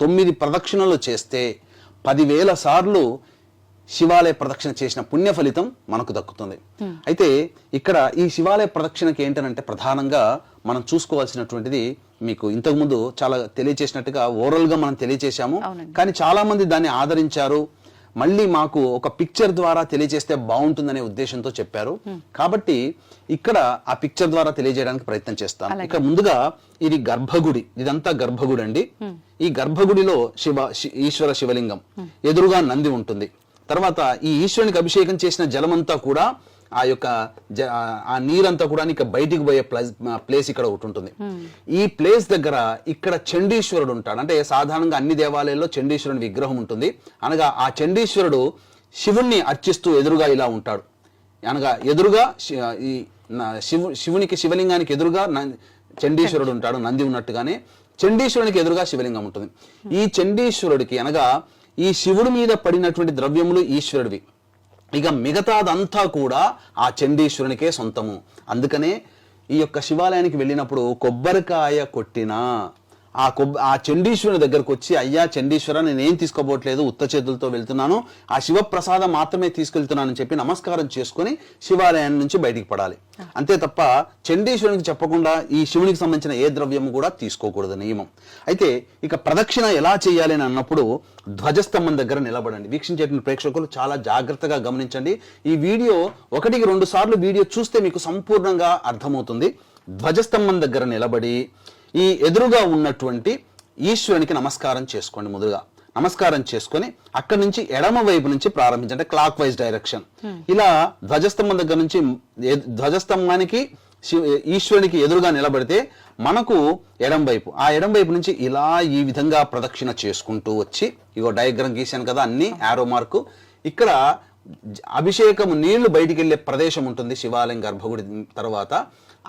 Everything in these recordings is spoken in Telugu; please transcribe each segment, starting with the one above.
9 ప్రదక్షిణలు చేస్తే 10,000 సార్లు శివాలయ ప్రదక్షిణ చేసిన పుణ్య ఫలితం మనకు దక్కుతుంది. అయితే ఇక్కడ ఈ శివాలయ ప్రదక్షిణకి ఏంటంటే ప్రధానంగా మనం చూసుకోవాల్సినటువంటిది మీకు ఇంతకుముందు చాలా తెలియచేసినట్టుగా ఓరల్ గా మనం తెలియచేశాము. కానీ చాలా మంది దాన్ని ఆదరించారు. మళ్ళీ మాకు ఒక పిక్చర్ ద్వారా తెలియజేస్తే బాగుంటుందనే ఉద్దేశంతో చెప్పారు. కాబట్టి ఇక్కడ ఆ పిక్చర్ ద్వారా తెలియజేయడానికి ప్రయత్నం చేస్తాను. ఇక ముందుగా ఇది గర్భగుడి, ఇదంతా గర్భగుడి అండి. ఈ గర్భగుడిలో ఈశ్వర శివలింగం, ఎదురుగా నంది ఉంటుంది. తర్వాత ఈ ఈశ్వరునికి అభిషేకం చేసిన జలమంతా కూడా ఆ యొక్క ఆ నీరంతా కూడా ఇక బయటికి పోయే ప్లేస్ ఇక్కడ ఒకటి ఉంటుంది. ఈ ప్లేస్ దగ్గర ఇక్కడ చండీశ్వరుడు ఉంటాడు. అంటే సాధారణంగా అన్ని దేవాలయాల్లో చండీశ్వరుని విగ్రహం ఉంటుంది. అనగా ఆ చండీశ్వరుడు శివుణ్ణి అర్చిస్తూ ఎదురుగా ఇలా ఉంటాడు. అనగా ఎదురుగా ఈ శివునికి శివలింగానికి ఎదురుగా చండీశ్వరుడు ఉంటాడు, నంది ఉన్నట్టుగానే చండీశ్వరునికి ఎదురుగా శివలింగం ఉంటుంది. ఈ చండీశ్వరుడికి అనగా ఈ శివుడి మీద పడినటువంటి ద్రవ్యములు ఈశ్వరుడివి, ఇక మిగతాదంతా కూడా ఆ చండీశ్వరునికే సొంతము. అందుకనే ఈ యొక్క శివాలయానికి వెళ్ళినప్పుడు కొబ్బరికాయ కొట్టినా ఆ చండీశ్వరుని దగ్గరకు వచ్చి, అయ్యా చండీశ్వర నేనేం తీసుకోబోట్లేదు, ఉత్త చేతులతో వెళ్తున్నాను, ఆ శివప్రసాదం మాత్రమే తీసుకెళ్తున్నానని చెప్పి నమస్కారం చేసుకుని శివాలయం నుంచి బయటికి పడాలి. అంతే తప్ప చండీశ్వరునికి చెప్పకుండా ఈ శివునికి సంబంధించిన ఏ ద్రవ్యము కూడా తీసుకోకూడదు నియమం. అయితే ఇక ప్రదక్షిణ ఎలా చేయాలి అని అన్నప్పుడు ధ్వజస్తంభం దగ్గర నిలబడండి. వీక్షించేటువంటి ప్రేక్షకులు చాలా జాగ్రత్తగా గమనించండి. ఈ వీడియో 1-2 సార్లు వీడియో చూస్తే మీకు సంపూర్ణంగా అర్థమవుతుంది. ధ్వజస్తంభం దగ్గర నిలబడి ఈ ఎదురుగా ఉన్నటువంటి ఈశ్వరునికి నమస్కారం చేసుకోండి. ముందుగా నమస్కారం చేసుకొని అక్కడి నుంచి ఎడమ వైపు నుంచి ప్రారంభించండి, క్లాక్ వైజ్ డైరెక్షన్. ఇలా ధ్వజస్తంభం దగ్గర నుంచి ధ్వజస్తంభానికి ఈశ్వరునికి ఎదురుగా నిలబడితే మనకు ఎడం వైపు, ఆ ఎడం వైపు నుంచి ఇలా ఈ విధంగా ప్రదక్షిణ చేసుకుంటూ వచ్చి, ఇగో డయాగ్రామ్ గీశాను కదా, అన్ని యారో మార్కు. ఇక్కడ అభిషేకం నీళ్లు బయటికి వెళ్లే ప్రదేశం ఉంటుంది శివాలయం గర్భగుడి తర్వాత.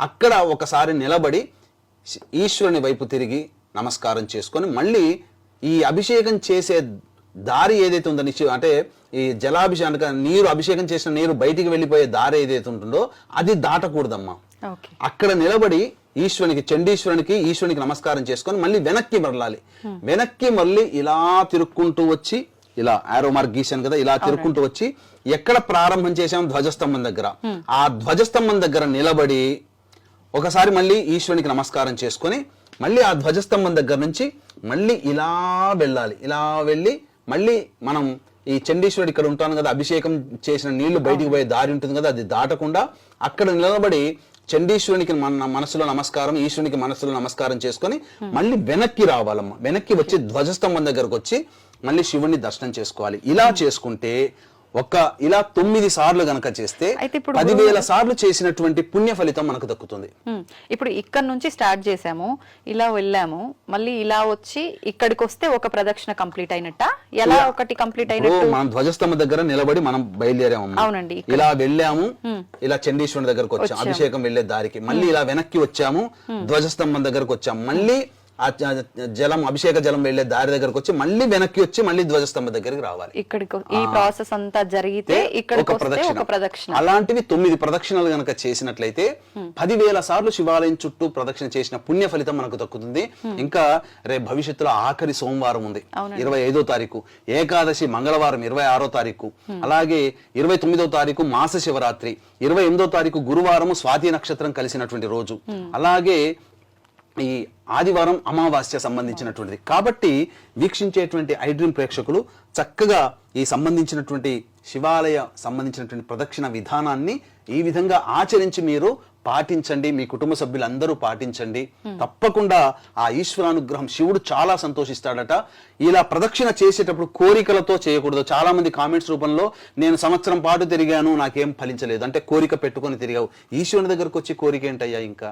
అక్కడ ఒకసారి నిలబడి ఈశ్వరుని వైపు తిరిగి నమస్కారం చేసుకొని మళ్ళీ ఈ అభిషేకం చేసే దారి ఏదైతే ఉందో అంటే ఈ జలాభిషేకం నీరు అభిషేకం చేసిన నీరు బయటికి వెళ్ళిపోయే దారి ఏదైతే ఉంటుందో అది దాటకూడదమ్మా. అక్కడ నిలబడి చండీశ్వరునికి ఈశ్వరునికి నమస్కారం చేసుకొని మళ్ళీ వెనక్కి మరలాలి. వెనక్కి మళ్ళీ ఇలా తిరుక్కుంటూ వచ్చి, ఇలా ఆరో మార్క్ గీశాను కదా, ఇలా తిరుక్కుంటూ వచ్చి ఎక్కడ ప్రారంభం చేశాం ధ్వజస్తంభం దగ్గర, ఆ ధ్వజస్తంభం దగ్గర నిలబడి ఒకసారి మళ్ళీ ఈశ్వరునికి నమస్కారం చేసుకొని మళ్ళీ ఆ ధ్వజస్తంభం దగ్గర నుంచి మళ్ళీ ఇలా వెళ్ళాలి. ఇలా వెళ్ళి మళ్ళీ మనం ఈ చండీశ్వరుడు ఇక్కడ ఉంటాను కదా, అభిషేకం చేసిన నీళ్లు బయటికి పోయే దారి ఉంటుంది కదా, అది దాటకుండా అక్కడ నిలబడి చండీశ్వరునికి మనసులో నమస్కారం, ఈశ్వరునికి మనసులో నమస్కారం చేసుకొని మళ్ళీ వెనక్కి రావాలమ్మా. వెనక్కి వచ్చి ధ్వజస్తంభం దగ్గరకు వచ్చి మళ్ళీ శివుణ్ణి దర్శనం చేసుకోవాలి. ఇలా చేసుకుంటే ఇలా 9 సార్లు గనక చేస్తే 10,000 సార్లు చేసినటువంటి పుణ్య ఫలితం మనకు దక్కుతుంది. ఇప్పుడు ఇక్కడ నుంచి స్టార్ట్ చేసాము, ఇలా వెళ్ళాము, మళ్ళీ ఇలా వచ్చి ఇక్కడికి వస్తే ఒక ప్రదక్షిణ కంప్లీట్ అయినట్ట? ఎలా ఒకటి కంప్లీట్ అయినట్టు? మనం ధ్వజస్తంభం దగ్గర నిలబడి మనం బయలుదేరాము. అవునండి. ఇలా వెళ్ళాము, ఇలా చండీశ్వరుని దగ్గరకు వచ్చాము అభిషేకం వెళ్లే దారికి, మళ్ళీ ఇలా వెనక్కి వచ్చాము, ధ్వజస్తంభం దగ్గరకు వచ్చాము, మళ్ళీ జలం అభిషేక జలం వెళ్లే దారి దగ్గరకు వచ్చి మళ్ళీ వెనక్కి వచ్చి మళ్ళీ ధ్వజస్తంభం దగ్గరికి రావాలి. ఇక్కడికి ఈ ప్రాసెస్ అంతా జరిగితే ఇక్కడికి వస్తే ఒక ప్రదక్షిణ. అలాంటివి 9 ప్రదక్షిణలు గనక చేసినట్లయితే 10,000 సార్లు శివాలయం చుట్టూ ప్రదక్షిణ చేసిన పుణ్య ఫలితం మనకు దక్కుతుంది. ఇంకా రేపు భవిష్యత్తులో ఆఖరి సోమవారం ఉంది, 25వ తారీఖు, ఏకాదశి మంగళవారం 26వ తారీఖు, అలాగే 29వ తారీఖు మాస శివరాత్రి, 28వ తారీఖు గురువారం స్వాతి నక్షత్రం కలిసినటువంటి రోజు, అలాగే ఈ ఆదివారం అమావాస్య సంబంధించినటువంటిది. కాబట్టి వీక్షించేటువంటి ఐడ్రీమ్ ప్రేక్షకులు చక్కగా ఈ సంబంధించినటువంటి శివాలయ సంబంధించినటువంటి ప్రదక్షిణ విధానాన్ని ఈ విధంగా ఆచరించి మీరు పాటించండి, మీ కుటుంబ సభ్యులందరూ పాటించండి. తప్పకుండా ఆ ఈశ్వరానుగ్రహం శివుడు చాలా సంతోషిస్తాడట. ఇలా ప్రదక్షిణ చేసేటప్పుడు కోరికలతో చేయకూడదు. చాలా మంది కామెంట్స్ రూపంలో నేను సంవత్సరం పాటు తిరిగాను నాకేం ఫలించలేదు అంటే కోరిక పెట్టుకొని తిరిగావు. ఈశ్వరుని దగ్గరకు వచ్చి కోరిక ఏంటయ్యా ఇంకా?